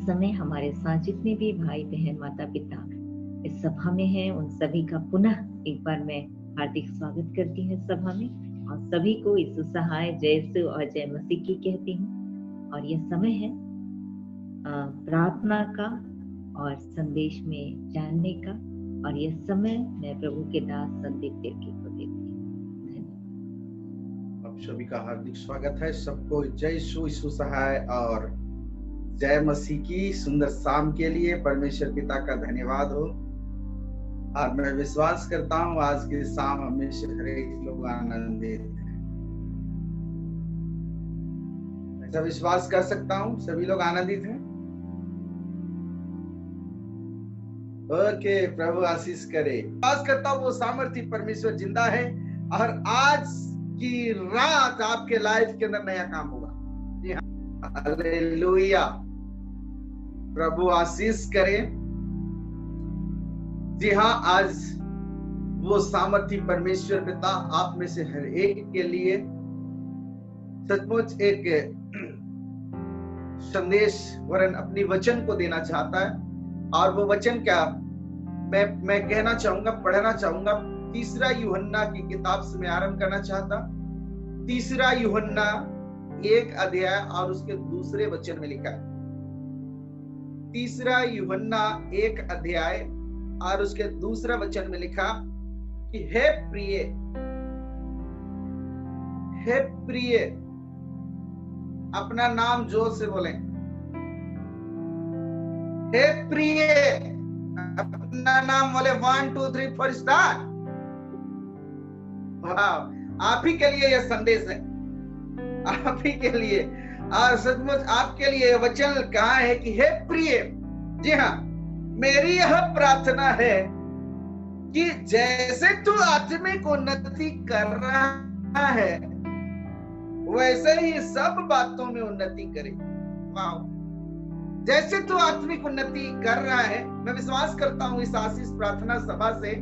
समय हमारे साथ जितने भी भाई बहन माता पिता इस सभा में हैं, उन सभी का पुनः एक बार मैं हार्दिक स्वागत करती हूँ सभा में, और सभी को यीशु सहाय जय यीशु और जय मसीह की कहती हूँ। और यह समय है प्रार्थना का और संदेश में जानने का, और यह समय मैं प्रभु के दास संदीप तिर्की को देती हूँ। आप सभी का हार्दिक स्वागत है। सबको जय यीशु सहाय और जय मसीह की सुंदर शाम के लिए परमेश्वर पिता का धन्यवाद हो। और मैं विश्वास करता हूँ आज की शाम हमेशा हर एक लोग आनंदित हैं। ऐसा विश्वास कर सकता हूँ सभी लोग आनंदित हैं। ओके, प्रभु आशीष करे। विश्वास करता हूँ वो सामर्थी परमेश्वर जिंदा है और आज की रात आपके लाइफ के अंदर नया काम होगा। जी हाँ, हालेलुया, प्रभु आशीष करे। जी हाँ, आज वो सामर्थी परमेश्वर पिता आप में से हर एक के लिए सचमुच एक संदेश वरन अपनी वचन को देना चाहता है। और वो वचन क्या मैं कहना चाहूंगा, पढ़ना चाहूंगा। 3 यूहन्ना की किताब से मैं आरंभ करना चाहता। 3 यूहन्ना 1 अध्याय और उसके दूसरे वचन में लिखा है। 3 यूहन्ना 1 अध्याय और उसके दूसरा वचन में लिखा कि हे प्रिय, अपना नाम जोर से बोलें। हे प्रिय, अपना नाम बोले। 1 2 3 4 स्टार्ट। वाह, आप ही के लिए यह संदेश है, आप ही के लिए। और सचमुच आपके लिए वचन कहा है कि हे प्रिय, जी हाँ, मेरी यह प्रार्थना है कि जैसे तू आत्मिक उन्नति कर रहा है वैसे ही सब बातों में उन्नति करे। वाह, जैसे तू आत्मिक उन्नति कर रहा है, मैं विश्वास करता हूं इस आशीष प्रार्थना सभा से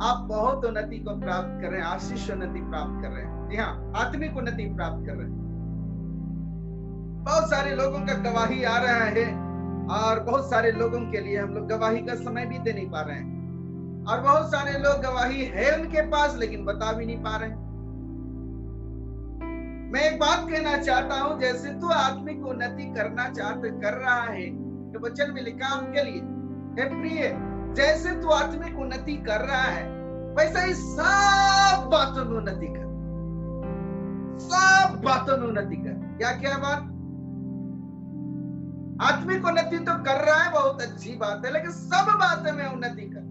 आप बहुत उन्नति को प्राप्त कर रहे हैं, आशीष उन्नति प्राप्त कर रहे हैं। जी हाँ, आत्मिक उन्नति प्राप्त कर रहे हैं। बहुत सारे लोगों का गवाही आ रहा है और बहुत सारे लोगों के लिए हम लोग गवाही का समय भी दे नहीं पा रहे हैं, और बहुत सारे लोग गवाही है उनके पास लेकिन बता भी नहीं पा रहे हैं। मैं एक बात कहना चाहता हूं, जैसे तू आत्मिक उन्नति कर रहा है, तो वचन में लिखा आपके लिए, हे प्रिय, जैसे तू आत्मिक उन्नति कर रहा है वैसे ही सब बातों में उन्नति कर। सब बातों में उन्नति कर। क्या बात? आत्मिक उन्नति तो कर रहा है, बहुत अच्छी बात है, लेकिन सब बातों में उन्नति कर।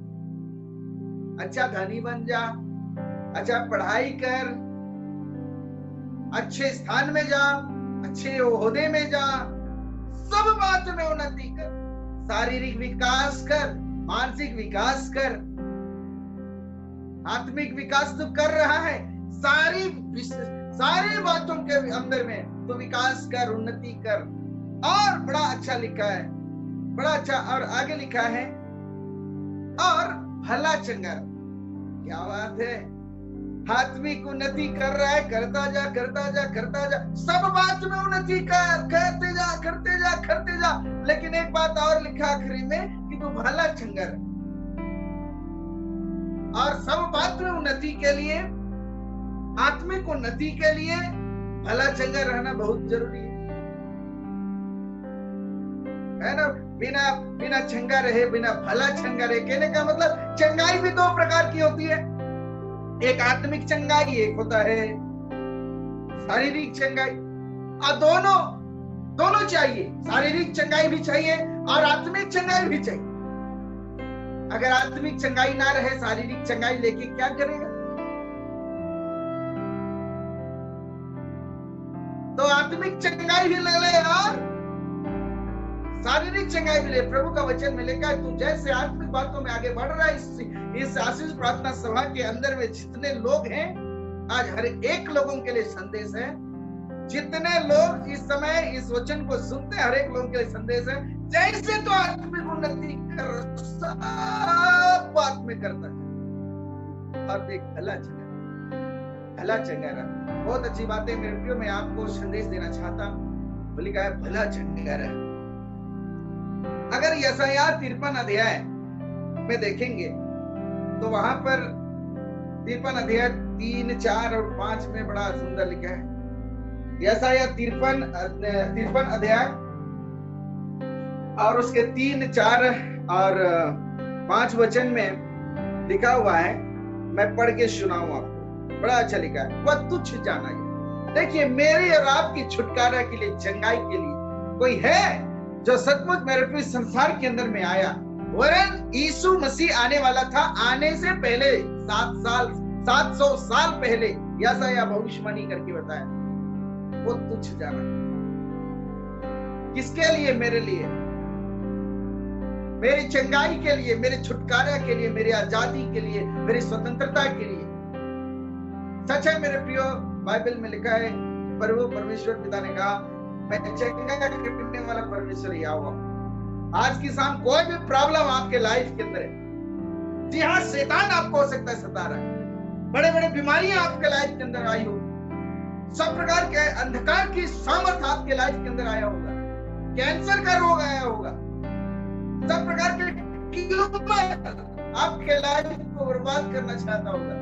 अच्छा धनी बन जा, अच्छा पढ़ाई कर, अच्छे स्थान में जा, अच्छे ओहदे में जा, सब बात में उन्नति कर। शारीरिक विकास कर, मानसिक विकास कर, आत्मिक विकास तो कर रहा है, सारी बातों के अंदर में तो विकास कर, उन्नति कर। और बड़ा अच्छा लिखा है, बड़ा अच्छा, और आगे लिखा है और भला चंगा। क्या बात है, आत्मिक उन्नति कर रहा है, करता जा करता जा करता जा, सब बात में उन्नति कर, करते जा करते जा करते जा। लेकिन एक बात और लिखा आखिरी में कि तू भला चंगा रहे। और सब बात में उन्नति के लिए, आत्मिक उन्नति के लिए भला चंगा रहना बहुत जरूरी है ना। बिना चंगा रहे, बिना भला चंगा रहे, कहने का मतलब चंगाई भी 2 प्रकार की होती है। एक आत्मिक चंगाई, एक होता है शारीरिक चंगाई। और दोनों चाहिए, शारीरिक चंगाई भी चाहिए और आत्मिक चंगाई भी चाहिए। अगर आत्मिक चंगाई ना रहे, शारीरिक चंगाई लेके क्या करेगा? तो आत्मिक चंगाई भी ले ले और शारीरिक चंगाई भी ले। प्रभु का वचन मिलेगा, तू जैसे आत्मिक बातों में आगे बढ़ रहा है, इस आशीष प्रार्थना सभा के अंदर में जितने लोग हैं, आज हर एक लोगों के लिए संदेश है। जितने लोग इस समय इस वचन को सुनते हैं, हर एक लोगों के लिए संदेश है। जैसे तो आत्मिक उन्नति कर, सब बात में करता है और देख भला चंगा रहा। बहुत अच्छी बात है मेरे प्रियो, मैं आपको संदेश देना चाहता हूं। लिखा है भला चंगा रहा। अगर यशायाह 53 अध्याय में देखेंगे तो वहां पर 53 अध्याय 3, 4 और 5 में बड़ा सुंदर लिखा है। यशायाह 53 अध्याय और उसके 3, 4 और 5 वचन में लिखा हुआ है। मैं पढ़ के सुनाऊं आपको, बड़ा अच्छा लिखा है। वह तुच्छ जाना गया। देखिए, मेरे और आपकी छुटकारा के लिए, चंगाई के लिए कोई है जो सचमुच मेरे पे संसार के अंदर में आया। वरन यीशु मसीह आने वाला था, आने से पहले 700 साल पहले यशायाह भविष्यवाणी करके बताया। वो तुच्छ जाना किसके लिए? मेरे लिए, मेरी चंगाई के लिए, मेरे छुटकारा के लिए, मेरी आजादी के लिए, मेरी स्वतंत्रता के लिए। सच है मेरे प्रियो, बाइबल में लिखा है, प्रभु परमेश्वर पिता ने कहा, मैं चंगा करने वाला परमेश्वर यहोवा। आज की शाम कोई भी प्रॉब्लम आपके लाइफ के अंदर है, जी हाँ, शैतान आपको हो सकता है सता रहा है, बड़े बड़े बीमारियां आपके लाइफ के अंदर आई हो, सब प्रकार के अंधकार की सामर्थ आपके लाइफ के अंदर आया होगा, कैंसर का रोग आया होगा, सब प्रकार के ट्यूमर आपके लाइफ को बर्बाद करना चाहता होगा।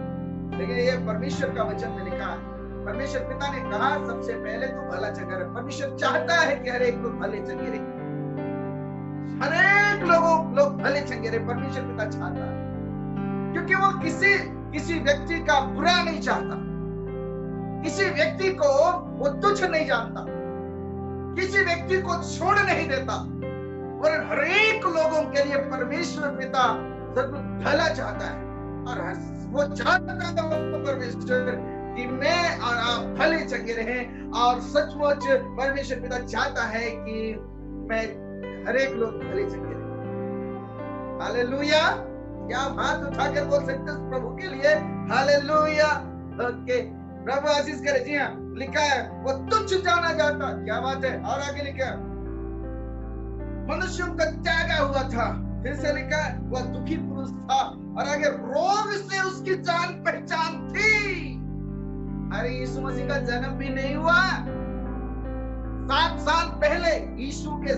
लेकिन ये परमेश्वर का वचन में लिखा है, परमेश्वर पिता ने कहा, सबसे पहले तो भला चंगा रहे। परमेश्वर चाहता है कि हर एक लोग भले चंगे रहे, हर एक लोग भले चंगे रहे। परमेश्वर पिता चाहता है, क्योंकि वो किसी व्यक्ति का बुरा नहीं चाहता, किसी व्यक्ति को वो तुच्छ नहीं जानता, किसी व्यक्ति को छोड़ नहीं देता, और हर एक लोगों के लिए परमेश्वर पिता सब भला चाहता है। और वो चाहता है परमेश्वर कि मैं और आप भले चंगे रहें, और सचमुच परमेश्वर पिता चाहता है कि मैं हर एक लोग भले चंगे रहें। हालेलुया! क्या आप हाथ उठाकर बोल सकते हैं प्रभु के लिए हालेलुया? ओके, प्रभु आशीष करे। जी हाँ, लिखा है वो तुच्छ जाना जाता। क्या बात है। और आगे लिखा है मनुष्यों का त्यागा हुआ था। फिर से लिखा है वह दुखी पुरुष था, और आगे रोग से उसकी जान पहचान थी। अरे यीशु मसीह का जन्म भी नहीं हुआ 7 साल पहले, यीशु के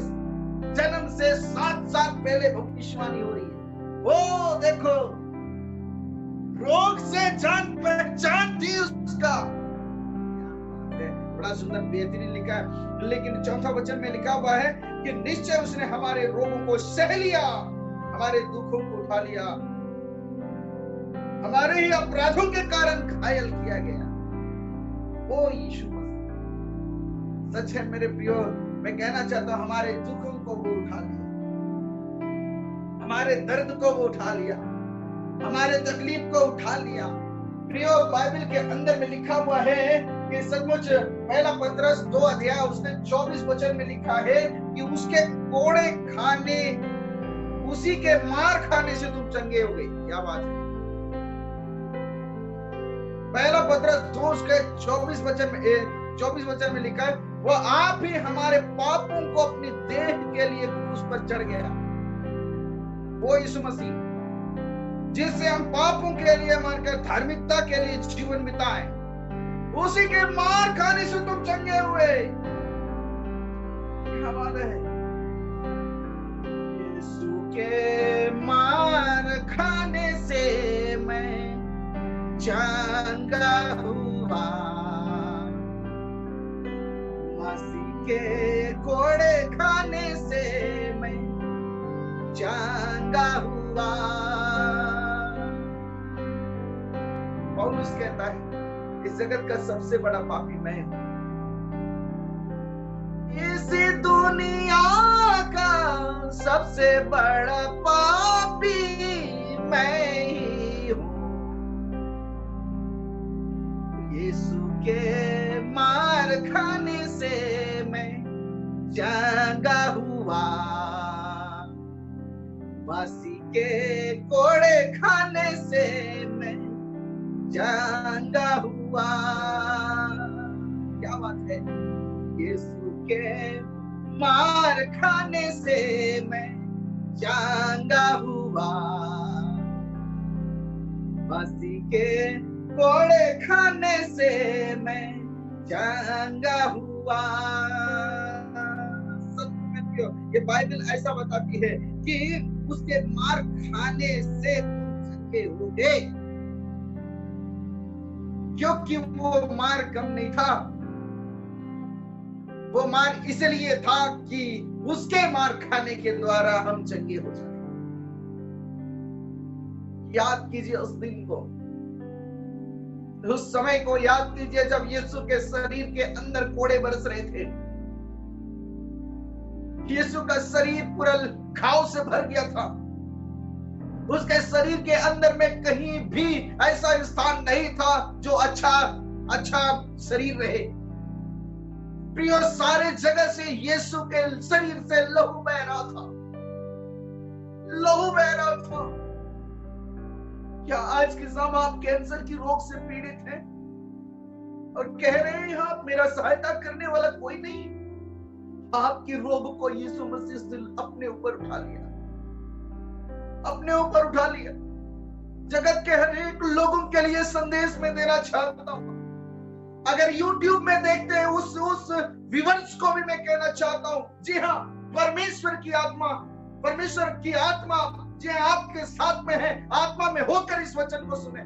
जन्म से 7 साल पहले भविष्यवाणी हो रही है। वो देखो, रोग से जान पहचान थी उसका। बड़ा सुंदर बेहतरीन लिखा है। लेकिन 4था वचन में लिखा हुआ है कि निश्चय उसने हमारे रोगों को सह लिया, हमारे दुखों को उठा लिया, हमारे ही अपराधों के कारण घायल किया गया। ओ यीशु मसीह, सच है मेरे प्रियो, मैं कहना चाहता हूं, हमारे दुखों को वो उठा लिया, हमारे दर्द को वो उठा लिया, हमारे तकलीफ को उठा लिया। प्रियो, बाइबल के अंदर में लिखा हुआ है कि सचमुच पहला पतरस 2 अध्याय उसने 24 वचन में लिखा है कि उसके कोड़े खाने, उसी के मार खाने से तुम चंगे हो गए। क्या बात है। पहला पतरस 2 उसके 24 वचन में लिखा है, वह आप ही हमारे पापों को अपनी देह के लिए क्रूस पर चढ़ गया। वो यीशु मसीह जिससे हम पापों के लिए मारकर धार्मिकता के लिए जीवन बिताएं, उसी के मार खाने से तुम चंगे हुए। क्या बात है। यीशु के मार खाने से मैं चंगा हुआ, मसीह के कोड़े खाने से मैं चंगा हुआ। पौलुस कहता है इस जगत का सबसे बड़ा पापी मैं हूं, इस दुनिया का सबसे बड़ा पापी मैं ही हूं। यीशु के मार खाने से मैं चंगा हुआ, मसीह के कोड़े खाने से मैं चंगा हुआ। क्या बात है। यीशु के मार खाने से मैं चंगा हुआ, मसीह के कोड़े खाने से मैं चंगा हुआ। सच में ये बाइबल ऐसा बताती है कि उसके मार खाने से तुम चंगे हो गए, क्योंकि वो मार कम नहीं था, वो मार इसलिए था कि उसके मार खाने के द्वारा हम चंगे हो जाए। याद कीजिए उस दिन को, उस समय को याद कीजिए जब यीशु के शरीर के अंदर कोड़े बरस रहे थे। यीशु का शरीर पूरा घाव से भर गया था। उसके शरीर के अंदर में कहीं भी ऐसा स्थान नहीं था जो अच्छा शरीर रहे। प्रियो, सारे जगह से यीशु के शरीर से लहू बह रहा था, लहू बह रहा था। क्या आज के समय आप कैंसर की रोग से पीड़ित हैं और कह रहे हैं आप मेरा सहायता करने वाला कोई नहीं? आपकी रोग को यीशु मसीह से अपने ऊपर उठा लिया, अपने ऊपर उठा लिया। जगत के हर एक लोगों के लिए संदेश में देना चाहता हूं। अगर YouTube में देखते हैं उस विवंश को भी मैं कहना चाहता हूं, जी हाँ, परमेश्वर की आत्मा जी आपके साथ में है, आत्मा में होकर इस वचन को सुने,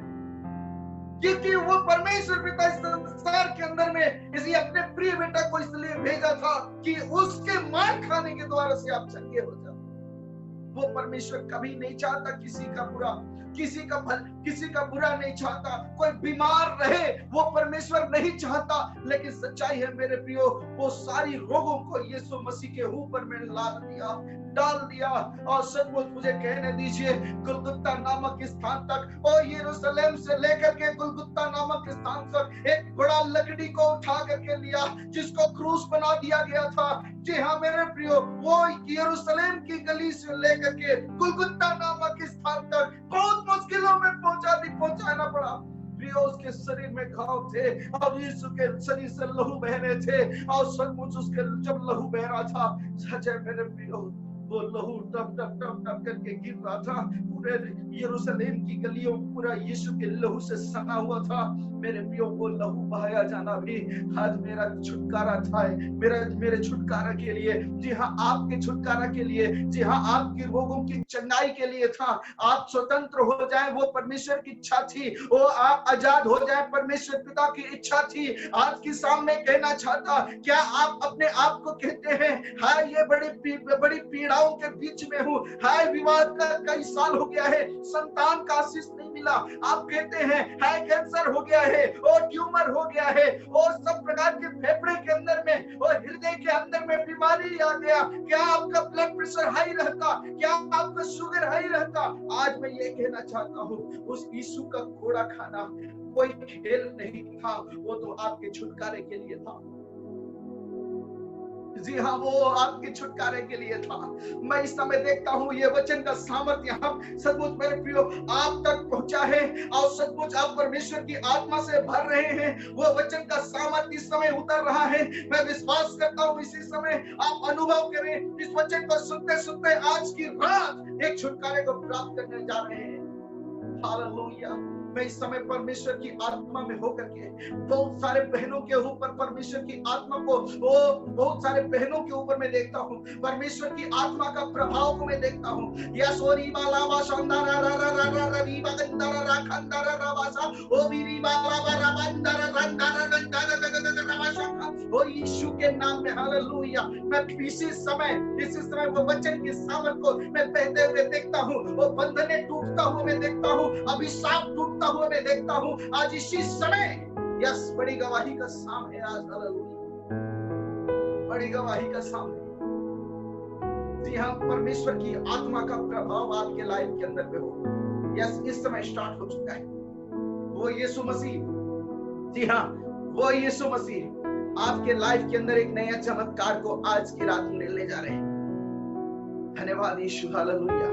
क्योंकि वो परमेश्वर पिता इस संसार के अंदर में इसी अपने प्रिय बेटा को इसलिए भेजा था कि उसके मार खाने के द्वारा से आप चंगे हो जाओ। वो परमेश्वर कभी नहीं चाहता किसी का बुरा, किसी का बुरा नहीं चाहता, कोई बीमार रहे वो परमेश्वर नहीं चाहता। लेकिन सच्चाई है मेरे प्रियो, वो सारी रोगों को यीशु मसीह के ऊपर में डाल दिया। और सचमुच मुझे कहने दीजिए, गुलगुता नामक स्थान तक और यरूशलेम से लेकर के गुलगुता नामक स्थान तक एक बड़ा लकड़ी को उठा करके लिया जिसको क्रूस बना दिया गया था। जी हाँ मेरे प्रियो, वो यरूशलेम की गली से लेकर के गुलगुता नामक स्थान तक बहुत मुश्किलों में पहुंचाना पड़ा। प्रियो, उसके शरीर में घाव थे और यीशु के शरीर से लहू बह रहे थे और सचमुच उसके जब लहू बह रहा था, सच है मेरे प्रियो, वो लहू टप टप टप टप करके गिर रहा था। पूरे यरूशलेम की गलियों पूरा यीशु के लहू से सना हुआ था। मेरे प्रियो, वो लहू बहाया जाना भी आज मेरा छुटकारा था, मेरे छुटकारा के लिए, जी हाँ आपके छुटकारा के लिए, जी हाँ आपकी रोगों की चंगाई के लिए था। आप स्वतंत्र हो जाएं, वो परमेश्वर की इच्छा थी। वो आप आजाद हो जाएं, परमेश्वर पिता की इच्छा थी। आज की सामने कहना चाहता, क्या आप अपने आप को कहते हैं हाय ये बड़ी पीड़ाओं के बीच में हूँ, हाय विवाद का कई साल हो गया है, संतान का आशीष नहीं मिला। आप कहते हैं हाय कैंसर हो गया है और ट्यूमर हो गया है और सब प्रकार के फेफड़े के अंदर में और हृदय के अंदर में बीमारी आ गया। क्या आपका ब्लड प्रेशर हाई रहता? क्या आपका शुगर हाई रहता? आज मैं ये कहना चाहता हूँ, उस यीशु का घोड़ा खाना कोई खेल नहीं था, वो तो आपके छुटकारे के लिए था। जी हाँ, वो आपके छुटकारे के लिए था। मैं इस समय देखता हूँ ये वचन का सामर्थ्य यहाँ सचमुच मेरे प्रियो आप तक पहुंचा है और सचमुच आप परमेश्वर की आत्मा से भर रहे हैं। वो वचन का सामर्थ्य इस समय उतर रहा है। मैं विश्वास करता हूँ इसी समय आप अनुभव करें, इस वचन को सुनते सुनते आज की रात एक छुटकारे को प्राप्त करने जा रहे हैं। हालेलुया। मैं इस समय परमेश्वर की आत्मा में होकर के बहुत सारे बहनों के ऊपर परमेश्वर की आत्मा को, बहुत सारे बहनों के ऊपर मैं देखता हूँ परमेश्वर की आत्मा का प्रभाव को मैं देखता हूँ। यशोरी बालावा शानदारा रा रा रा रा रीबा गंदारा रा खंदारा रावासा ओ वीरी बालावा रबंदारा रंदारा रंदारा रवासा ओ यीशु के नाम में हालेलुया। मैं इसी समय वो वचन के सामर्थ को मैं बहते हुए देखता हूँ, वो बंधने टूटता हुआ मैं देखता हूँ, अभिशाप टूटता हुआ मैं देखता हूँ। आज इसी समय यस बड़ी गवाही का शाम है आज, हालेलुया, बड़ी गवाही का शाम है। जी हाँ, परमेश्वर की आत्मा का प्रभाव आपके लाइफ के अंदर में हो। यस इस समय स्टार्ट हो चुका है। वो यीशु मसीह, जी हाँ वो यीशु मसीह आपके लाइफ के अंदर एक नया चमत्कार को आज की रात में ले जा रहे हैं। धन्यवाद यीशु, हालेलुया,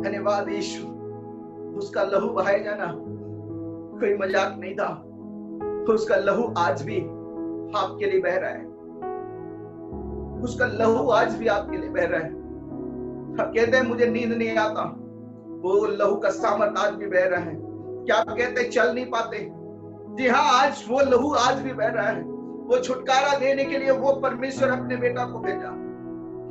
धन्यवाद यीशु। उसका लहू बहाया जाना कोई मजाक नहीं था। उसका लहू आज भी आपके लिए बह रहा है। उसका लहू आज भी आपके लिए बह रहा है। आप कहते हैं मुझे नींद नहीं आता, वो लहू का सामर्थ आज भी बह रहा है। क्या आप कहते हैं चल नहीं पाते? जी हाँ, आज वो लहू आज भी बह रहा है। वो छुटकारा देने के लिए वो परमेश्वर अपने बेटा को भेजा।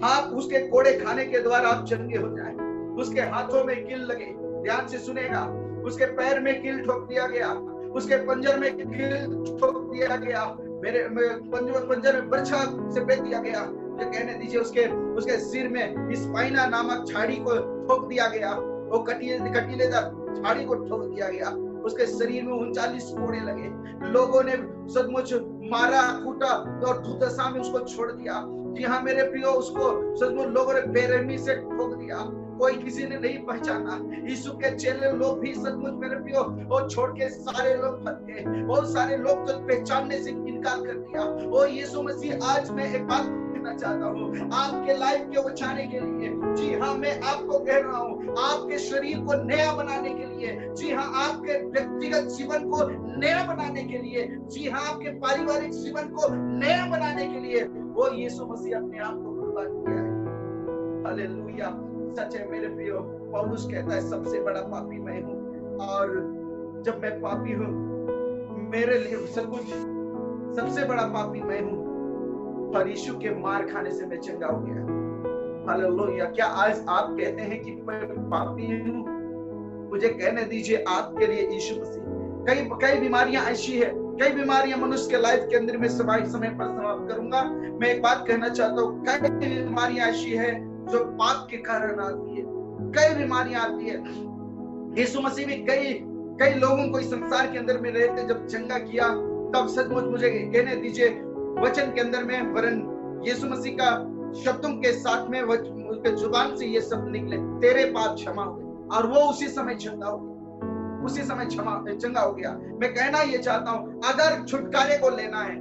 हाथ उसके कोड़े खाने के द्वारा आप चंगे हो जाए। उसके हाथों में कील लगे, ध्यान से सुनेगा, उसके पैर में कील ठोक दिया गया, उसके पंजर में कील ठोक दिया गया, मेरे पंजर में बर्छा से बेच दिया गया। मुझे कहने दीजिए उसके सिर में स्पाइना नामक झाड़ी को ठोक दिया गया, वो कटीलेदार झाड़ी को ठोक दिया गया। उसके शरीर में 39 कोड़े लगे। लोगों ने सचमुच मारा, कूटा और दुर्दशा में उसको छोड़ दिया। जी हाँ मेरे प्रियो, उसको सचमुच लोगों ने बेरहमी से ठोक दिया, कोई किसी ने नहीं पहचाना। यीशु के चेले लोग भी सचमुच मेरे प्रियो वो छोड़ के सारे लोग भग गए, बहुत सारे लोग तो पहचानने से इनकार कर दिया। ओ यीशु मसीह, आज मैं एक बात कहना चाहता हूँ आपके लाइफ के बचाने के लिए। जी हाँ, मैं आपको कह रहा हूँ, आपके शरीर को नया बनाने के लिए, जी हाँ, आपके व्यक्तिगत जीवन को नया बनाने के लिए, जी हाँ, आपके पारिवारिक जीवन को नया बनाने के लिए वो यीशु मसीह अपने आप को कुर्बान किया है। हालेलुया। सच है मेरे प्रियो, पौलुस कहता है सबसे बड़ा पापी मैं हूँ, और जब मैं पापी हूँ मेरे लिए सब कुछ, सबसे बड़ा पापी मैं हूँ, और यीशु के मार खाने से मैं चंगा हो गया। हालेलुया। क्या आज आप कहते हैं कि मैं पापी हूँ? मुझे कहने दीजिए आपके लिए यीशु मसीह। कई बीमारियां ऐसी है, कई बीमारियां मनुष्य के लाइफ के अंदर में समय पर समाप्त करूंगा। मैं एक बात कहना चाहता हूँ, कई बीमारियां ऐसी है जो पाप के कारण आती है, कई बीमारियां आती है। यीशु मसीह भी कई लोगों को इस संसार के अंदर में रहते जब चंगा किया, तब सचमुच मुझे कहने दीजिए वचन के अंदर में, वरन यीशु मसीह का शब्दों के साथ में उसके जुबान से ये शब्द निकले, तेरे पाप क्षमा हुए, और वो उसी समय चंगा हो गया, उसी समय चंगा हो गया। मैं कहना ये चाहता हूं, अगर छुटकारे को लेना है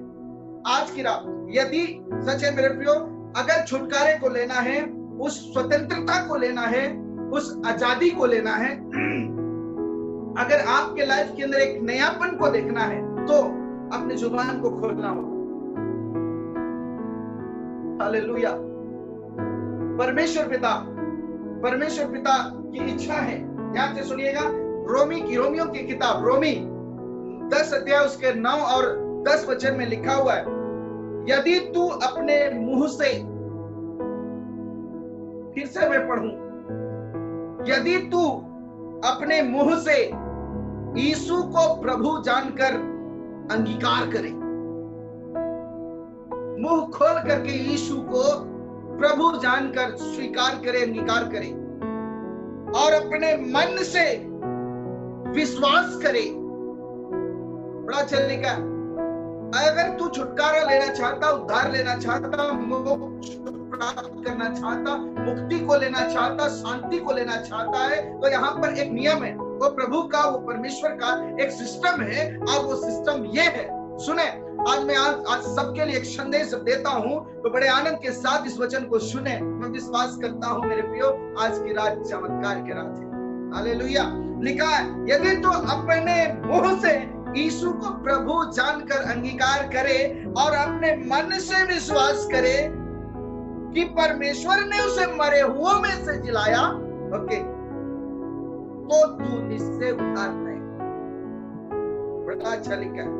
आज की रात, यदि सच है मेरे प्रियो, अगर छुटकारे को लेना है, उस स्वतंत्रता को लेना है, उस आजादी को लेना है, अगर आपके लाइफ के अंदर एक नयापन को देखना है, तो अपनी जुबान को खोलना होगा। हालेलुया। परमेश्वर पिता की इच्छा है, ध्यान से सुनिएगा, रोमियों की किताब, रोमी 10 अध्याय उसके 9 और 10 वचन में लिखा हुआ है, यदि तू अपने मुंह से, फिर से मैं पढ़ूं, यदि तू अपने मुंह से यीशु को प्रभु जानकर अंगीकार करे, मुंह खोल करके यीशु को प्रभु जानकर स्वीकार करे, अंगीकार करे, और अपने मन से विश्वास करे। बड़ा चलेगा। अगर तू छुटकारा लेना चाहता, उद्धार लेना चाहता, मोक्ष प्राप्त करना चाहता, मुक्ति को लेना चाहता, शांति को लेना चाहता है, तो यहाँ पर एक नियम है, वो प्रभु का, वो परमेश्वर का एक सिस्टम है, और वो सिस्टम ये है। सुने, आज मैं आज सबके लिए एक संदेश देता हूं, तो बड़े आनंद के साथ इस वचन को सुने। मैं विश्वास करता हूं मेरे प्रियो, आज की रात चमत्कार की रात है। हालेलुया। लिखा है, यदि तो अपने मुंह से यीशु को प्रभु जानकर अंगीकार करे और अपने मन से विश्वास करे कि परमेश्वर ने उसे मरे हुओं में से जिलाया, ओके, तो तू निश्चय उद्धार पाएगा। बड़ा अच्छा लिखा है।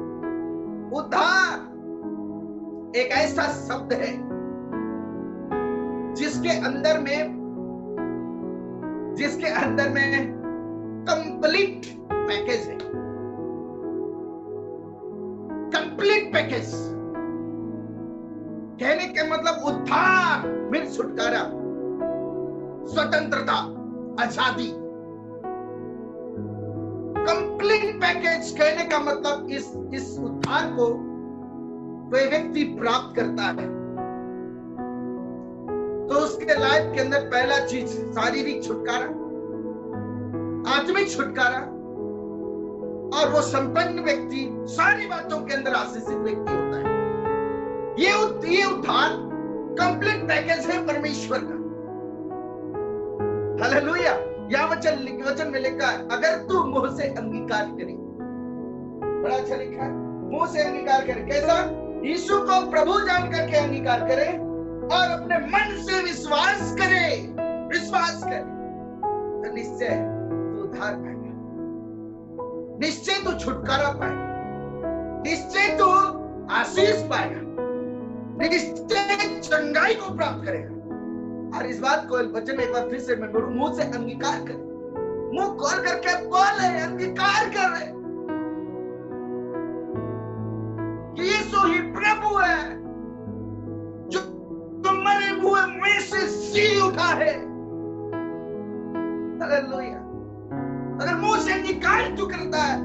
उद्धार एक ऐसा शब्द है जिसके अंदर में कंप्लीट पैकेज है, कंप्लीट पैकेज। कहने का मतलब उद्धार मीन्स छुटकारा, स्वतंत्रता, आजादी, कंप्लीट पैकेज। कहने का मतलब इस उद्धार को कोई व्यक्ति प्राप्त करता है तो उसके लाइफ के अंदर पहला चीज शारीरिक छुटकारा, आत्मिक छुटकारा, और वो संपन्न व्यक्ति सारी बातों के अंदर आशीषित व्यक्ति होता है। ये उद्धार कंप्लीट पैकेज है परमेश्वर का। हालेलुया। यह वचन में लिखा है, अगर तू मुंह से अंगीकार करे, बड़ा अच्छा लिखा है, मुंह से अंगीकार करे। कैसा? यीशु को प्रभु जान करके अंगीकार करे और अपने मन से विश्वास करे, तो निश्चय तू उद्धार पाएगा, निश्चय तू छुटकारा पाएगा, निश्चय तू आशीष पाएगा, निश्चय चंगाई को प्राप्त करेगा। और इस बात को वचन एक बार फिर से मैं बोलूं, मुंह से अंगीकार कर, मुंह खोल करके बोले, अंगीकार कर रहे कि यीशु ही प्रभु है, जो मरे हुए में से जी उठा है। हालेलुया। अगर मुंह से अंगीकार जो करता है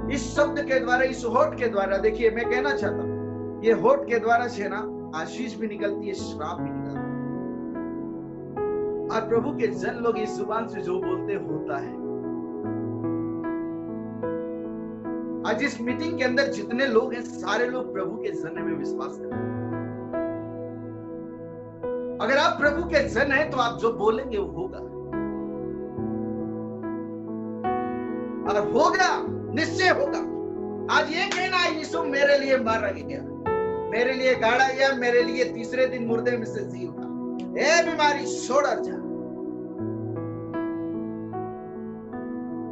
इस शब्द के द्वारा, इस होठ के द्वारा, देखिए मैं कहना चाहता हूं, ये होठ के द्वारा से ना आशीष भी निकलती है, श्राप भी निकलता है। और प्रभु के जन लोग इस जुबान से जो बोलते होता है। आज इस मीटिंग के अंदर जितने लोग हैं, सारे लोग प्रभु के जन में विश्वास करते हैं। अगर आप प्रभु के जन हैं तो आप जो बोलेंगे वो होगा, और होगा, निश्चय होगा। आज ये कहना है यीशु मेरे लिए मारा गया, मेरे लिए गाड़ा गया, मेरे लिए तीसरे दिन मुर्दे में से जी उठा, ए बीमारी छोड़ जा।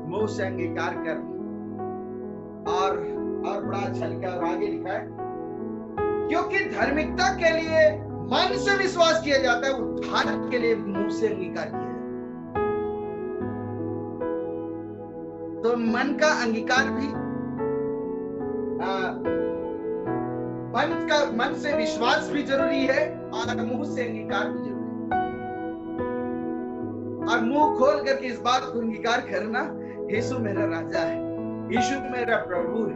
मुंह से अंगीकार कर। और बड़ा अच्छा लिखा है, आगे लिखा है, क्योंकि धार्मिकता के लिए मन से विश्वास किया जाता है, उद्धार के लिए मुंह से अंगीकार किया जाता है। तो मन का अंगीकार भी, मन से विश्वास भी जरूरी है, और मुंह से अंगीकार भी जरूरी है। और मुंह खोल करके इस बात को अंगीकार करना, यीशु मेरा राजा है, यीशु मेरा प्रभु है,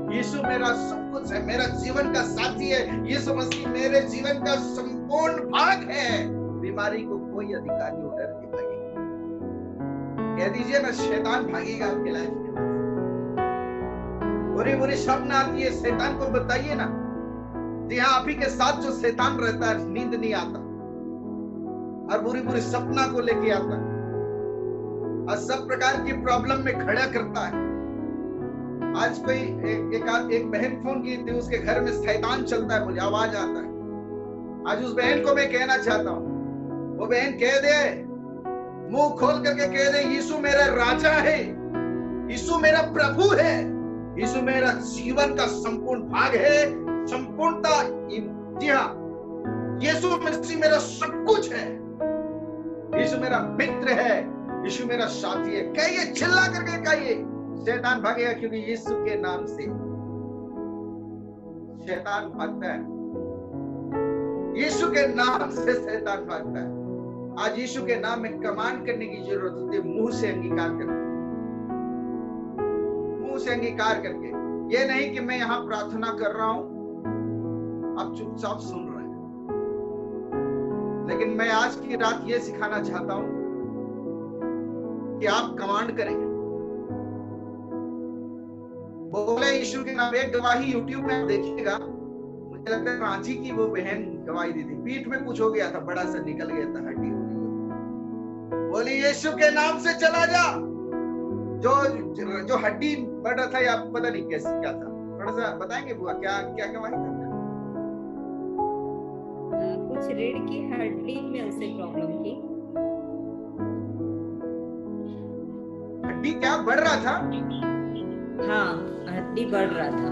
यीशु मेरा सब कुछ है, मेरा जीवन का साथी है, यीशु मसीह मेरे जीवन का संपूर्ण भाग है। बीमारी को कोई अधिकार नहीं उठा के भागेगा। कह दीजिए ना, शैतान भागेगा आपके लाइफ में। बुरी स्वप्न आती है, शैतान को बताइए ना। जी हाँ, आप ही के साथ जो शैतान रहता है, नींद नहीं आता और बुरी सपना को लेके आता है और सब प्रकार की प्रॉब्लम में खड़ा करता है। आज कोई एक बहन फोन की थी, उसके घर में शैतान चलता है, मुझे आवाज आता है। आज उस बहन को मैं कहना चाहता हूँ, वो बहन कह दे, मुंह खोल करके कह दे, यीशु मेरा राजा है, यीशु मेरा प्रभु है, यीशु मेरा जीवन का संपूर्ण भाग है, संपूर्णता। जी हाँ, यीशु मसीह मेरा सब कुछ है, यीशु मेरा मित्र है, यीशु मेरा साथी है। कहिए, चिल्ला करके कहिए, शैतान भागेगा, क्योंकि यीशु के नाम से शैतान भागता है। यीशु के नाम से शैतान भागता है। आज यीशु के नाम में कमांड करने की जरूरत होती है, मुंह से अंगीकार करके, मुंह से अंगीकार करके। ये नहीं कि मैं यहां प्रार्थना कर रहा हूं, आप चुपचाप सुन रहे हैं, लेकिन मैं आज की रात ये सिखाना चाहता हूं कि आप कमांड करें, बोले यीशु के नाम। एक गवाही यूट्यूब में देखिएगा, मुझे लगता है रांची की वो बहन गवाही दी थी, पीठ में कुछ हो गया था, बड़ा सा निकल गया था, हड्डी हो गई, बोली यीशु के नाम से चला जा। जो हड्डी बढ़ रहा था, या पता नहीं कैसे क्या था, थोड़ा सा बताएंगे बुआ, क्या क्या गवाही था? कुछ रीढ़ की हड्डी में उसे प्रॉब्लम थी। हड्डी क्या बढ़ रहा था? हाँ, हड्डी बढ़ रहा था।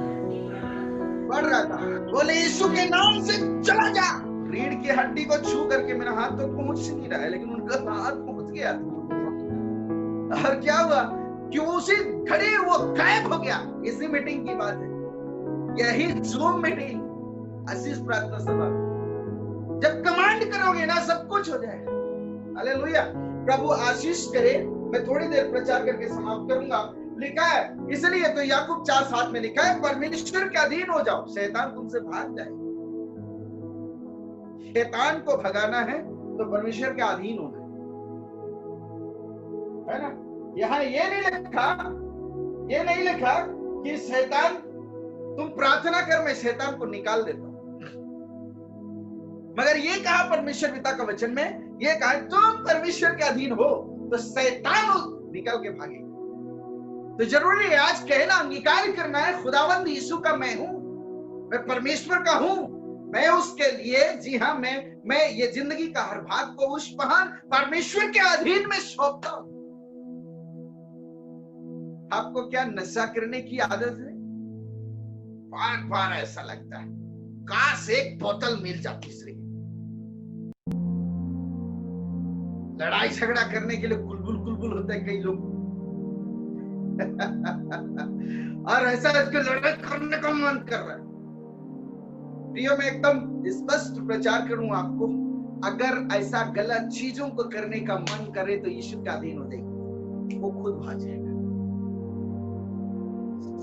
बोले यीशु के नाम से चला जा। रीढ़ की हड्डी को छू करके मेरा हाथ तो पहुंच नहीं रहा है, लेकिन उनका हाथ पहुंच गया था। और क्या हुआ, क्यों उसी घड़ी वो गायब हो गया। इसी मीटिंग की बात है, यही जूम मीटिंग, आशीष प्रार्थना सभा, जब कमांड करोगे ना, सब कुछ हो जाएगा। हालेलुया, प्रभु आशीष करे। मैं थोड़ी देर प्रचार करके समाप्त करूंगा। लिखा है, इसलिए तो याकूब 4:7 में लिखा है, परमेश्वर के अधीन हो जाओ, शैतान तुमसे भाग जाए। शैतान को भगाना है तो परमेश्वर के अधीन होना है ना। यहाँ ये नहीं लिखा कि शैतान, तुम प्रार्थना कर, मैं शैतान को निकाल देता हूं। मगर ये कहा परमेश्वर पिता का वचन में, ये कहा तुम परमेश्वर के अधीन हो तो शैतान निकल के भागे। तो जरूरी है आज कहना, अंगीकार करना है, खुदावंद यीशु का मैं हूं, मैं परमेश्वर का हूं, मैं उसके लिए, जी हाँ, मैं ये जिंदगी का हर भाग को उस महान परमेश्वर के अधीन में सौंपता हूं। आपको क्या नशा करने की आदत है? बार बार ऐसा लगता है, काश एक बोतल मिल जाती। लड़ाई झगड़ा करने के लिए कुलबुल कुलबुल होते हैं कई लोग। और ऐसा इसके लड़ाई करने का मन कर रहा है। प्रियो, मैं एकदम स्पष्ट प्रचार करूं आपको, अगर ऐसा गलत चीजों को करने का मन करे तो यीशु के अधीन हो जाएगी, वो खुद भाग जाएगा।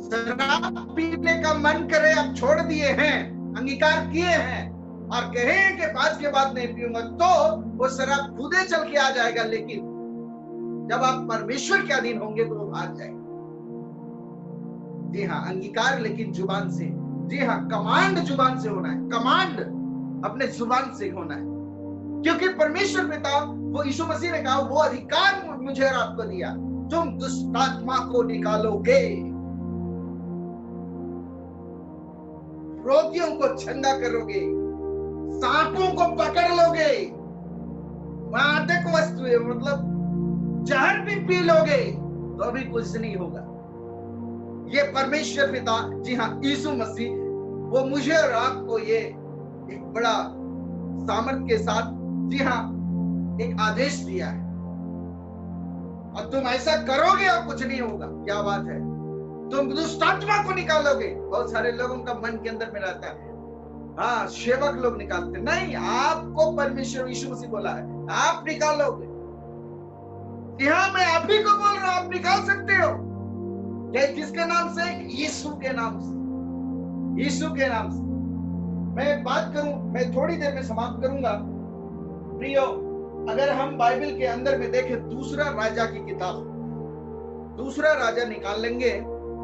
शराब पीने का मन करे, आप छोड़ दिए हैं, अंगीकार किए हैं और कहें कि आज के बाद नहीं पीऊंगा, तो वो शराब खुदे चल के आ जाएगा। लेकिन जब आप परमेश्वर के अधीन होंगे तो वो भाग जाएगा। जी हाँ, अंगीकार लेकिन जुबान से। जी हाँ, कमांड जुबान से होना है, कमांड अपने जुबान से होना है, क्योंकि परमेश्वर पिता, वो यीशु मसीह ने कहा, वो अधिकार मुझे और आपको दिया, तुम दुष्ट आत्मा को निकालोगे, रोगियों को चंगा करोगे, सांपों को पकड़ लोगे, मादक वस्तुएं मतलब जहर भी पी लोगे तो भी कुछ नहीं होगा। ये परमेश्वर पिता, जी हाँ यीशु मसीह, वो मुझे और आपको ये एक बड़ा सामर्थ के साथ, जी हाँ, एक आदेश दिया है और तुम ऐसा करोगे और कुछ नहीं होगा। क्या बात है, तुम दुष्ट आत्मा को निकालोगे। बहुत सारे लोगों का मन के अंदर में रहता है, हाँ सेवक लोग निकालते, नहीं, आपको परमेश्वर यीशु मसीह बोला है आप निकालोगे। हाँ, मैं आप ही को बोल रहा हूं, आप निकाल सकते हो। किसके नाम से? यीशु के नाम से, यीशु के नाम से। मैं बात करूं, मैं थोड़ी देर में समाप्त करूंगा। प्रियो, अगर हम बाइबल के अंदर में देखें, दूसरा राजा की किताब, दूसरा राजा निकाल लेंगे,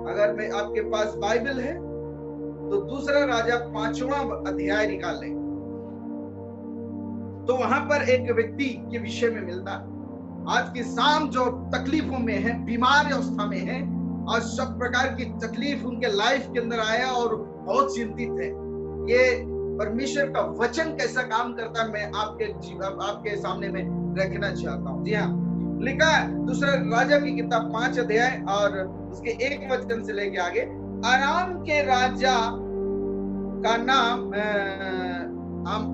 अगर मैं आपके पास बाइबल है तो दूसरा राजा 5वां अध्याय निकाल लेंगे, तो वहां पर एक व्यक्ति के विषय में मिलता है। आज की शाम जो तकलीफों में है, बीमार अवस्था में है और सब प्रकार की तकलीफ उनके लाइफ के अंदर आया और बहुत चिंतित है। ये परमेश्वर का वचन कैसा काम करता है, मैं आपके सामने में रखना चाहता हूँ। जी हाँ, लिखा है दूसरा राजा की किताब 5 अध्याय और उसके 1 वचन से लेके आगे, आराम के राजा का नाम,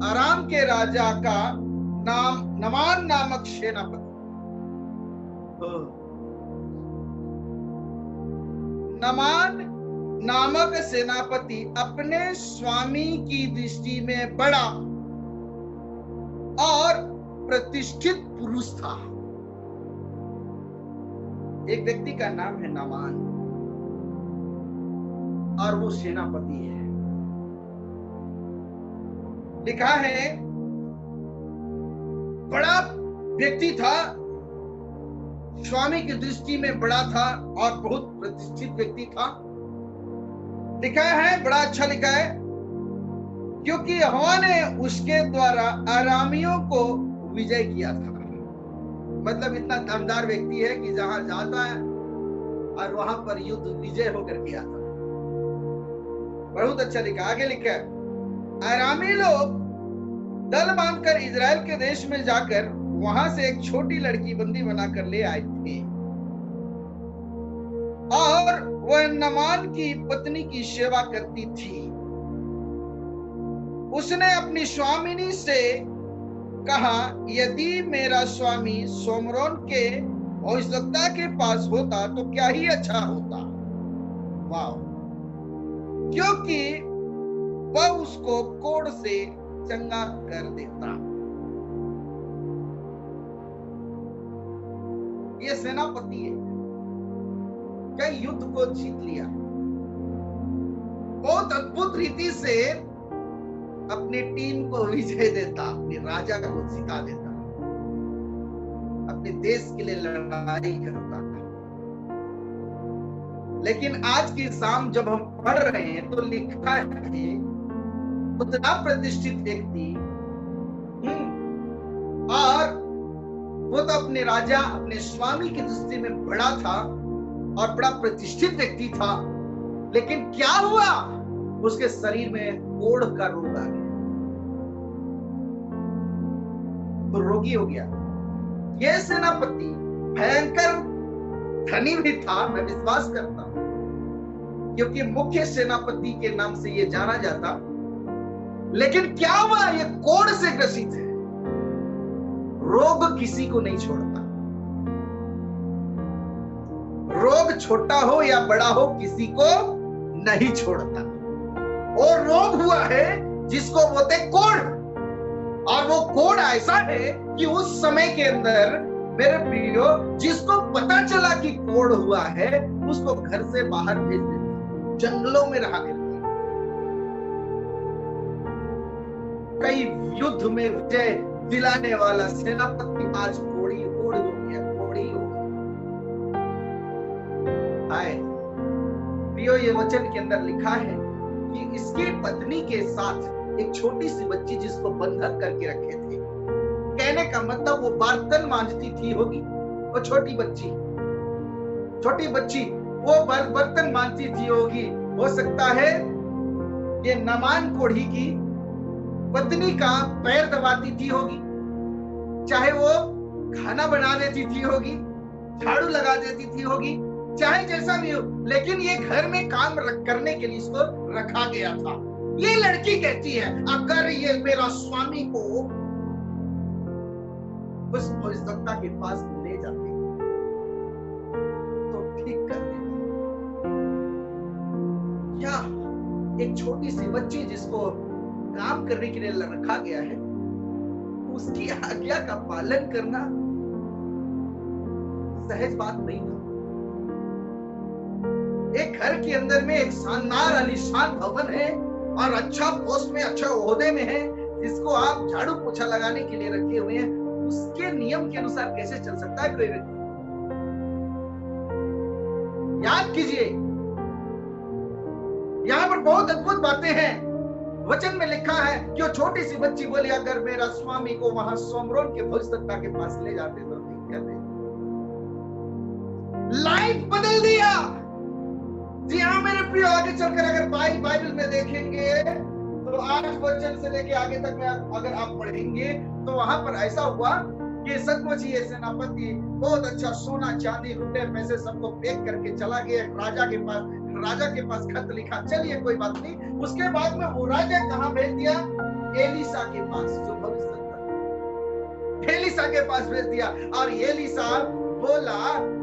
आराम के राजा का नाम नमान नामक सेनापति, नमान नामक सेनापति अपने स्वामी की दृष्टि में बड़ा और प्रतिष्ठित पुरुष था। एक व्यक्ति का नाम है नामान और वो सेनापति है। लिखा है बड़ा व्यक्ति था, स्वामी की दृष्टि में बड़ा था और बहुत प्रतिष्ठित व्यक्ति था। लिखा है, बड़ा अच्छा लिखा है, क्योंकि यहोवा ने उसके द्वारा अरामियों को विजय किया था। मतलब इतना दमदार व्यक्ति है कि जहां जाता है और वहां पर युद्ध विजय होकर के आता है। बहुत अच्छा लिखा। आगे लिखा है, अरामी लोग दल बांधकर इजराइल के देश में जाकर वहां से एक छोटी लड़की बंदी बनाकर ले आए थे और वह नमान की पत्नी की सेवा करती थी। उसने अपनी स्वामिनी से कहा, यदि मेरा स्वामी सोमरोन के भविष्यवक्ता के पास होता तो क्या ही अच्छा होता। वाह, क्योंकि वह उसको कोड़ से चंगा कर देता। ये सेनापति है, कई युद्ध को जीत लिया, बहुत अद्भुत रीति से अपनी टीम को विजय देता, अपने राजा को जिता देता, अपने देश के लिए लड़ाई करता। लेकिन आज की शाम जब हम पढ़ रहे हैं तो लिखा है उतना प्रतिष्ठित व्यक्ति और वो तो अपने राजा, अपने स्वामी की दृष्टि में बड़ा था और बड़ा प्रतिष्ठित व्यक्ति था, लेकिन क्या हुआ, उसके शरीर में कोढ़ का रोग आ गया, तो रोगी हो गया। यह सेनापति भयंकर धनी भी था, मैं विश्वास करता हूं, क्योंकि मुख्य सेनापति के नाम से यह जाना जाता। लेकिन क्या हुआ, ये कोढ़ से ग्रसित है, रोग किसी को नहीं छोड़ता। रोग छोटा हो या बड़ा हो किसी को नहीं छोड़ता। और रोग हुआ है जिसको बोलते कोढ़, और वो कोढ़ ऐसा है कि उस समय के अंदर मेरे प्रियो जिसको पता चला कि कोढ़ हुआ है उसको घर से बाहर भेज देते, जंगलों में रहा करते। कई युद्ध में विजय दिलाने वाला सेनापति आज कोढ़ी हो गया, कोढ़ी हो गया। आए प्रियो, ये वचन के अंदर लिखा है कि इसकी पत्नी के साथ एक छोटी सी बच्ची जिसको बंधक करके रखे थे। कहने का मतलब वो बर्तन मांजती थी होगी, वो छोटी बच्ची वो बर्तन मांजती थी होगी। हो सकता है ये नामान कोढ़ी की पत्नी का पैर दबाती थी होगी, चाहे वो खाना बना देती थी होगी, झाड़ू लगा देती थी होगी, चाहे जैसा भी हो, लेकिन ये घर में काम करने के लिए इसको रखा गया था। ये लड़की कहती है अगर ये मेरा स्वामी को उस भविष्यवक्ता के पास ले जाते तो ठीक कर देते। क्या एक छोटी सी बच्ची जिसको काम करने के लिए रखा गया है, उसकी आज्ञा का पालन करना सहज बात नहीं था। एक घर के अंदर में एक शानदार आलीशान भवन है और अच्छा पोस्ट में, अच्छा ओहदे में है, जिसको आप झाड़ू पोछा लगाने के लिए रखे हुए हैं, उसके नियम के अनुसार कैसे चल सकता है कोई व्यक्ति? याद कीजिए, यहां पर बहुत अद्भुत बातें हैं। वचन में लिखा है कि वो छोटी सी बच्ची बोली अगर मेरा स्वामी को वहां सोमरोन के भविष्यवक्ता के पास ले जाते तो ठीक कर दे। लाइफ बदल दिया। जी हाँ मेरे प्रिय, आगे चलकर अगर बाइबल में देखेंगे तो 8 वचन से लेके आगे तक में अगर आप पढ़ेंगे तो वहां पर ऐसा हुआ कि सचमुच ये सेनापति बहुत अच्छा सोना चांदी रुपए पैसे सबको पैक करके चला गया। राजा के पास खत लिखा, चलिए कोई बात नहीं। उसके बाद में वो राजा कहां भेज दिया? एलिसा के पास, जो भविष्यवक्ता, एलिसा के पास भेज दिया। और एलिसा बोला,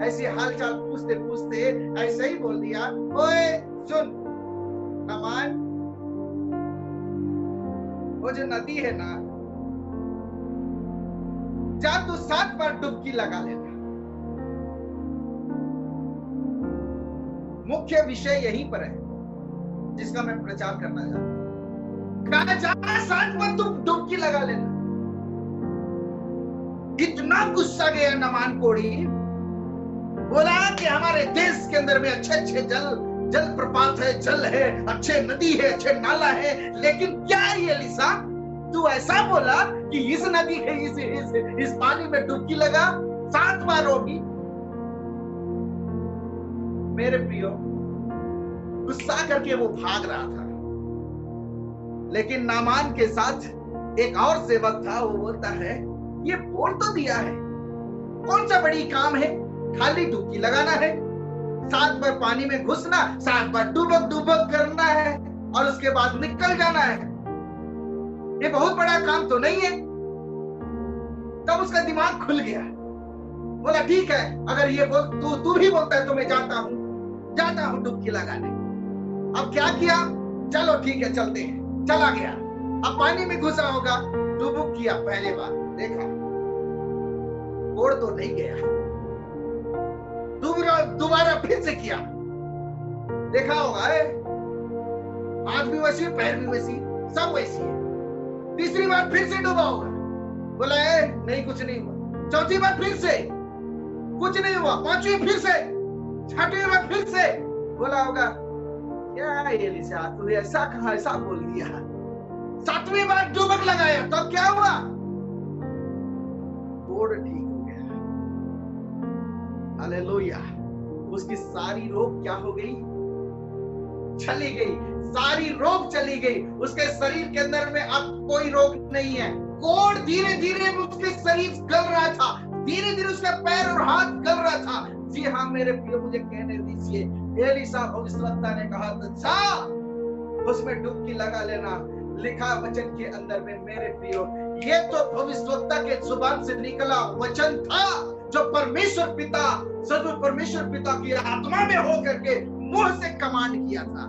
ऐसे हालचाल पूछते पूछते ऐसे ही बोल दिया, ओए सुन नामान, वो जो नदी है ना, जा तू 7 बार डुबकी लगा लेना। मुख्य विषय यहीं पर है जिसका मैं प्रचार करना चाहता हूं। कहा जा 7 बार तू डुबकी लगा लेना। इतना गुस्सा गया नामान कोढ़ी, बोला कि हमारे देश के अंदर में अच्छे अच्छे जल प्रपात है, जल है, अच्छे नदी है, अच्छे नाला है, लेकिन क्या ये एलिसा तू ऐसा बोला कि इस नदी के इस पानी में डुबकी लगा 7 बार होगी। मेरे प्रियो, गुस्सा करके वो भाग रहा था, लेकिन नामान के साथ एक और सेवक था। वो बोलता है ये बोल तो दिया है, कौन सा बड़ी काम है, खाली डुबकी लगाना है, 7 बार पानी में घुसना, 7 बार डुबक करना है और उसके बाद निकल जाना है। ये बहुत बड़ा काम तो नहीं है। तब उसका दिमाग खुल गया, बोला ठीक है, अगर ये तू भी बोलता है तो मैं जाता हूं डुबकी लगाने। अब क्या किया, चलो ठीक है चलते हैं। चला गया, अब पानी में घुसा होगा, डुबक किया पहले बार, देखा कोढ़ तो नहीं गया। दोबारा फिर से किया, देखा होगा हाथ भी वैसी, पैर भी वैसी, सब वैसी है। तीसरी बार फिर से डूबा होगा, बोला नहीं कुछ नहीं हुआ। चौथी बार फिर से कुछ नहीं हुआ। 5वीं फिर से, 6वीं बार फिर से, बोला होगा क्या एलिसा तू ऐसा कहा, ऐसा बोल दिया। 7वीं बार डुबक लगाया, तब क्या हुआ, कोढ़ ठीक हो गया। हालेलुया। उसकी सारी रोग क्या हो गई, चली गई, सारी रोग चली गई। उसके शरीर के अंदर में अब कोई रोग नहीं है। कोढ़ धीरे धीरे उसके शरीर गल रहा था, धीरे धीरे उसका पैर और हाथ गल रहा था। जी हाँ मेरे प्रिय, मुझे कहने दीजिए, एलिसा भविष्यवक्ता ने कहा था जा उसमें डुबकी लगा लेना। लिखा वचन के अंदर में मेरे प्रियो, ये तो भविष्यवक्ता के जुबान से निकला वचन था जो परमेश्वर पिता, सदैव परमेश्वर पिता की आत्मा में हो करके मुंह से कमांड किया था।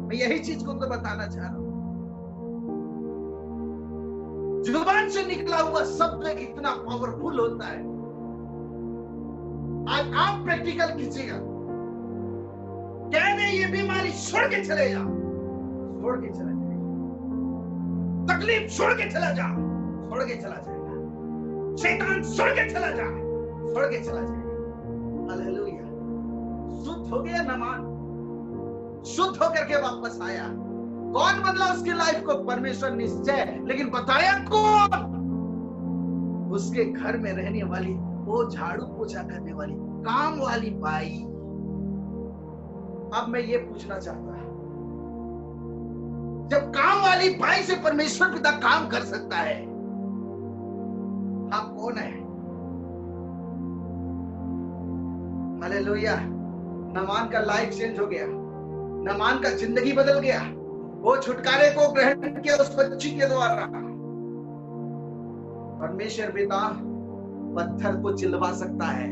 मैं यही चीज को तो बताना चाह रहा हूं। जुबान से निकला हुआ शब्द इतना पावरफुल होता है। आज आप प्रैक्टिकल कीजिएगा, कहने ये बीमारी छोड़ के चले जा, छोड़ के चला जाएगा, तकलीफ छोड़ के चला जा, छोड़ के चला जाएगा, शैतान छोड़ के चला जा, छोड़ के चला जाएगा। हालेलुया। शुद्ध हो गया नामान, शुद्ध होकर के वापस आया। कौन बदला उसकी लाइफ को? परमेश्वर निश्चय, लेकिन बताया कौन? उसके घर में रहने वाली वो झाड़ू पोछा करने वाली काम वाली बाई। अब मैं ये पूछना चाहता हूं, जब काम वाली बाई से परमेश्वर पिता काम कर सकता है, आप कौन है? हालेलुया। नामान का लाइफ चेंज हो गया, नामान का जिंदगी बदल गया। वो छुटकारे को ग्रहण किया उस बच्ची के द्वारा। परमेश्वर पिता पत्थर को चिल्वा सकता है,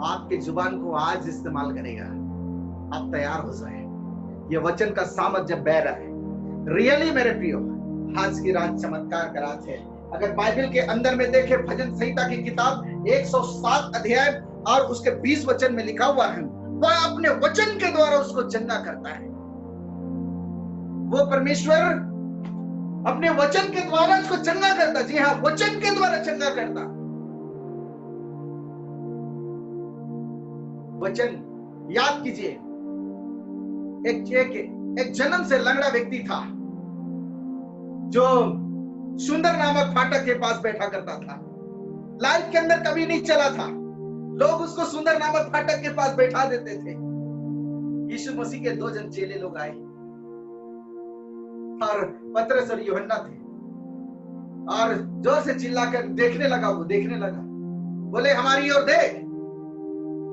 आपके जुबान को आज इस्तेमाल करेगा। आप तैयार हो जाए। ये वचन का सामर्थ जब बह रहा है, रियली मेरे प्रियो, आज की रात चमत्कार का रात है। अगर बाइबल के अंदर में देखे, भजन संहिता की किताब 107 अध्याय और उसके 20 वचन में लिखा हुआ है, वह अपने वचन के द्वारा उसको चंगा करता है। वो परमेश्वर अपने वचन के द्वारा उसको चंगा करता। जी हाँ, वचन के द्वारा चंगा करता। वचन याद कीजिए, एक जन्म से लंगड़ा व्यक्ति था जो सुंदर नामक फाटक के पास बैठा करता था। लाइफ के अंदर कभी नहीं चला था, लोग उसको सुंदर नामक फाटक के पास बैठा देते थे। यीशु मसीह के 2 जन चेले लोग आए और पतरस और यूहन्ना थे, और जोर से चिल्लाकर देखने लगा। वो देखने लगा, बोले हमारी ओर देख।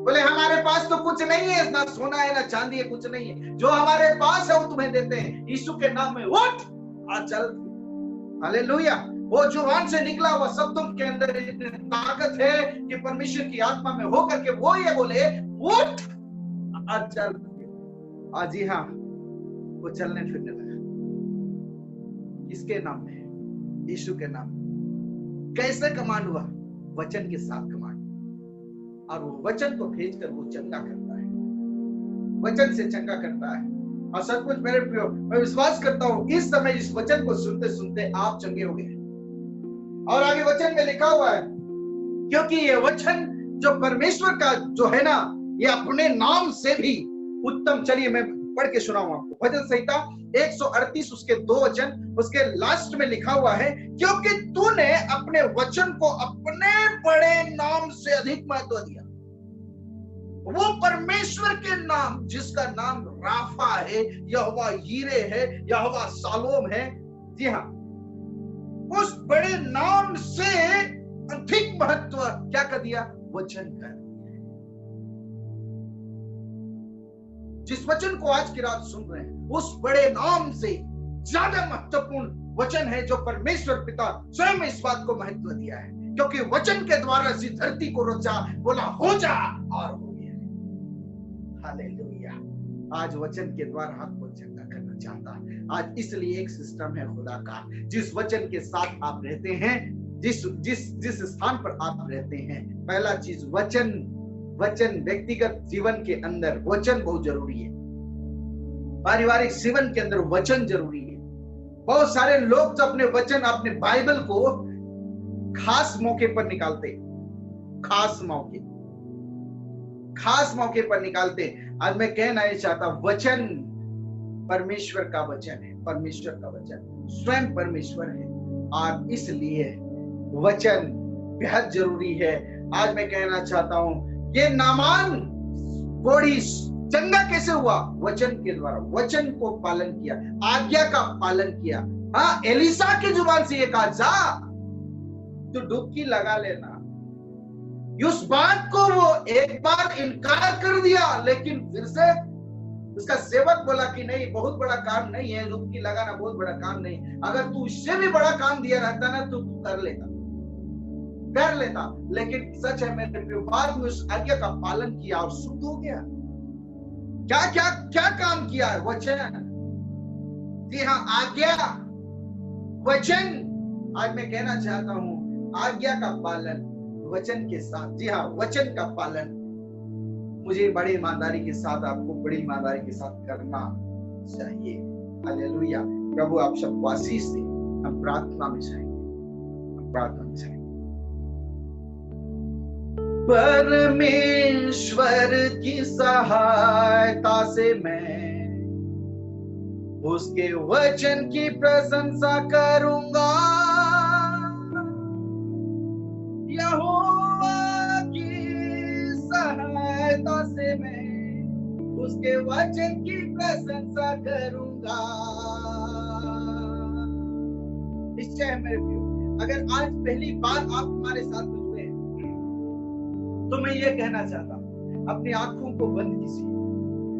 बोले हमारे पास तो कुछ नहीं है, ना सोना है ना चांदी है, कुछ नहीं है, जो हमारे पास है वो तुम्हें देते हैं। यीशु के नाम में उठ और चल। हालेलुया। वो जुबान से निकला हुआ शब्दों के अंदर इतनी ताकत है कि परमेश्वर की आत्मा में होकर के वो ये बोले उठ और चल। जी हाँ, वो चलने फिरने लगा। किसके नाम में? यीशु के नाम। कैसे कमांड हुआ? वचन के साथ कमांड। और वो वचन को भेजकर वो चंगा करता है, वचन से चंगा करता है। और सचमुच मेरे प्रियो, मैं विश्वास करता हूं इस समय इस वचन को सुनते सुनते आप चंगे हो गए। और आगे वचन में लिखा हुआ है, क्योंकि ये वचन जो परमेश्वर का जो है ना, ये अपने नाम से भी उत्तम। चलिए मैं पढ़ के सुनाऊं आपको। भजन संहिता 138 उसके 2 वचन, उसके लास्ट में लिखा हुआ है, क्योंकि तूने अपने वचन को अपने बड़े नाम से अधिक महत्व दिया। वो परमेश्वर के नाम, जिसका नाम राफा है, यहोवा यीरे है, यहोवा शालोम है। जी हाँ, उस बड़े नाम से अधिक महत्व क्या कर दिया? वचन कर। जिस वचन को आज की रात सुन रहे हैं, उस बड़े नाम से ज्यादा महत्वपूर्ण वचन है जो परमेश्वर पिता स्वयं इस बात को महत्व दिया है, क्योंकि वचन के द्वारा इस धरती को रचा, बोला हो जा और हो गया। हालेलुया। आज वचन के द्वारा आपको चंगा करना चाहता है। आज इसलिए एक सिस्टम है खुदा का, जिस वचन के साथ आप रहते हैं, जिस स्थान पर आप रहते हैं, पहला चीज वचन। व्यक्तिगत जीवन के अंदर वचन बहुत जरूरी है, पारिवारिक जीवन के अंदर वचन जरूरी है। बहुत सारे लोग तो अपने वचन, अपने बाइबल को खास मौके पर निकालते, खास मौके पर निकालते। आज मैं कहना ये चाहता, वचन परमेश्वर का वचन है, परमेश्वर का वचन स्वयं परमेश्वर है, और इसलिए वचन बेहद जरूरी है। आज मैं कहना चाहता हूं, ये नामान कोढ़ी चंगा कैसे हुआ? वचन के द्वारा। वचन को पालन किया, आज्ञा का पालन किया। हाँ, एलिसा की जुबान से ये कहा, जा तू डुबकी लगा लेना। उस बात को वो एक बार इनकार कर दिया, लेकिन फिर से उसका सेवक बोला कि नहीं, बहुत बड़ा काम नहीं है, डुबकी लगाना बहुत बड़ा काम नहीं, अगर तू इससे भी बड़ा काम दिया रहता ना तो तू कर लेता। लेकिन सच है मेरे प्रिय, बाद में उस आज्ञा का पालन किया और शुद्ध हो गया। क्या क्या क्या काम किया है? वचन, जी हाँ, आज्ञा, वचन। आज मैं कहना चाहता हूं, आज्ञा का पालन वचन के साथ, जी हाँ, वचन का पालन मुझे बड़ी ईमानदारी के साथ, आपको बड़ी ईमानदारी के साथ करना चाहिए। हालेलुया। प्रभु आप सबको आशीष दे। हम प्रार्थना में जाएंगे, परमेश्वर की सहायता से मैं उसके वचन की प्रशंसा करूंगा, यहोवा की सहायता से मैं उसके वचन की प्रशंसा करूंगा। निश्चय है मेरे प्रियो, अगर आज पहली बार आप हमारे साथ जुड़े हैं तो मैं ये कहना चाहता हूं, अपनी आंखों को बंद कीजिए,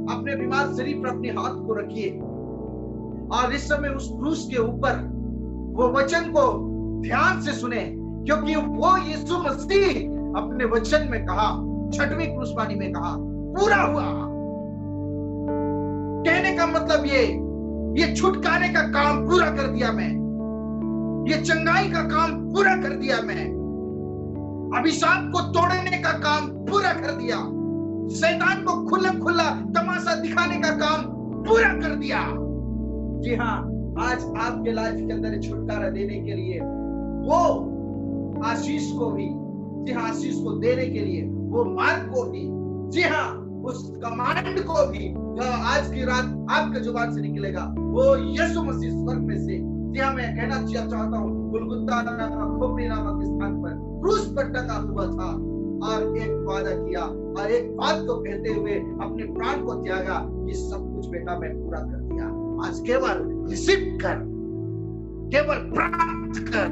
अपने बीमार शरीर पर अपने हाथ को रखिए और इस समय उस क्रूस के ऊपर वो वचन को ध्यान से सुने, क्योंकि वो यीशु मसीह अपने वचन में कहा, 6वीं क्रूसवानी में कहा, पूरा हुआ। कहने का मतलब ये छुटकारे का काम पूरा कर दिया मैं, ये चंगाई का काम पूरा कर दिया मैं, अभिशाप को तोड़ने का काम पूरा कर दिया, शैतान को खुला खुला तमाशा दिखाने का काम पूरा कर दिया। जी हाँ, आज आपके लाइफ के अंदर छुटकारा देने के लिए, वो आशीष को भी, जी हाँ, आशीष को देने के लिए, वो मार्ग को भी, जी हाँ, उस कमांड को भी जो आज की रात आपके जुबान से निकलेगा, वो यीशु मसीह स्वर्ग में से, जी हाँ, मैं कहना चाहता हूँ, गुलगुता नामक, खोपड़ी नामक स्थान पर क्रूस पर टंगा हुआ था और एक वादा किया और एक बात को कहते हुए अपने प्राण को त्यागा कि सब कुछ बेटा मैं पूरा कर दिया। आज केवल रिसीव कर, केवल प्राप्त कर,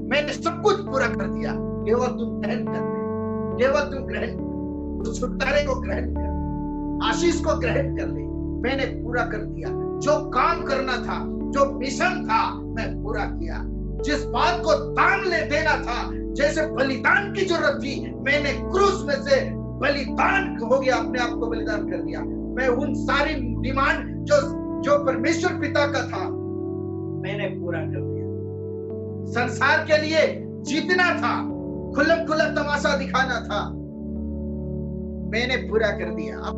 मैंने सब कुछ पूरा कर दिया, केवल तुम ग्रहण कर, केवल तुम ग्रहण कर, छुटकारे को ग्रहण कर, आशीष को ग्रहण कर ले। मैंने पूरा कर दिया, जो काम करना था, जो मिशन था, मैं पूरा किया। जिस बात को दान ले देना था, जैसे बलिदान की जरूरत थी, मैंने क्रूस में से बलिदान हो गया, अपने आप को बलिदान कर दिया। मैं उन सारी डिमांड जो परमेश्वर पिता का था, मैंने पूरा कर दिया। संसार के लिए जीतना था, खुल्लम खुल्ला तमाशा दिखाना था, मैंने पूरा कर दिया। अब